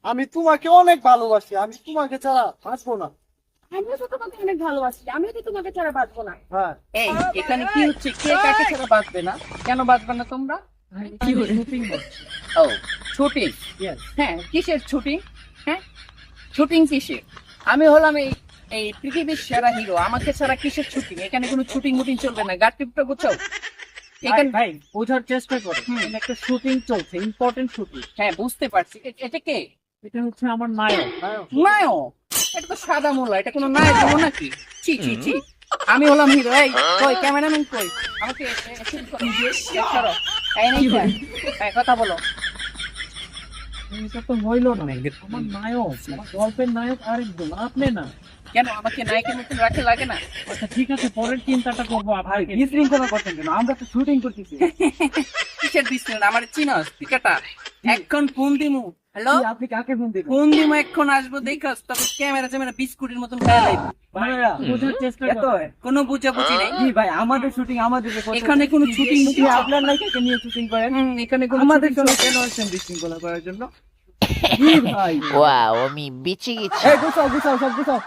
আমি তোমাকে অনেক ভালোবাসি, আমি তোমাকে ছাড়া বাঁচবো না। আমিও তো তোমাকে অনেক ভালোবাসি, আমিও তো তোমাকে ছাড়া বাঁচবো না। হ্যাঁ, এই এখানে কি হচ্ছে, কে কাকে ছাড়া বাঁচবে না? কেন বাঁচবে না তোমরা? কি শুটিং হচ্ছে? ও, শুটিং? Yes. হ্যাঁ, কিসের শুটিং? হ্যাঁ, শুটিং কিসের? আমি হলাম এই এই পৃথিবীর সেরা হিরো, আমাকে ছাড়া কিসের শুটিং? এখানে কোনো শুটিং মুটিং চলবে না, গাট টিপটা গোছাও এখানে। ভাই বোঝার চেষ্টা করো, এখানে একটা শুটিং চলছে, ইম্পর্টেন্ট শুটিং। হ্যাঁ, বুঝতে পারছি। এটা কে? এটা হচ্ছে আমার নায়ক। নায়ক? এটা তো সাদা মোলা, এটা কোনো নায়ক হলো নাকি? ছি ছি ছি, আমি হলাম হিরো। এই কই ক্যামেরাম্যান কই? আমাকে shoot করো, সরো। এই নেই তো? এই কথা বলো। এটা তো হইলো না, আমার নায়ক, আমার গল্পের নায়ক আরেকজন, আপনি না। কেন আমাকে নায়কের মতন রাখে লাগে না? আচ্ছা ঠিক আছে, পরের চিন্তাটা করবো। ভাই বিশৃঙ্খলা করছেন কেন? আমরা তো শুটিং করতেছি। কিসের বিস্তার? আমার চিনস টিকাটা এখন ফোন দিমু। হ্যালো, আপনি কাকে ফোন দিবেন? ফোন দিমু, এখন আসবো দেখাস, তবে ক্যামেরা চ্যামেরা বিস্কুটের মতন খেলা লাগবে। ভাইয়া বোঝার চেষ্টা করো। কোনো বুঝাবুঝি নেই। জি ভাই, আমাদের শুটিং আমাদের। এখানে কোনো শুটিং আপনার নায়িকাকে নিয়ে শুটিং করেন, এখানে কোনো আমাদের shooting সঙ্গে চলছে কেন আসছেন বিশৃঙ্খলা করার জন্য? জি ভাই, ওয়াও, আমি বেঁচে গেছি। এই গুছাও গুছাও, সব গুছাও।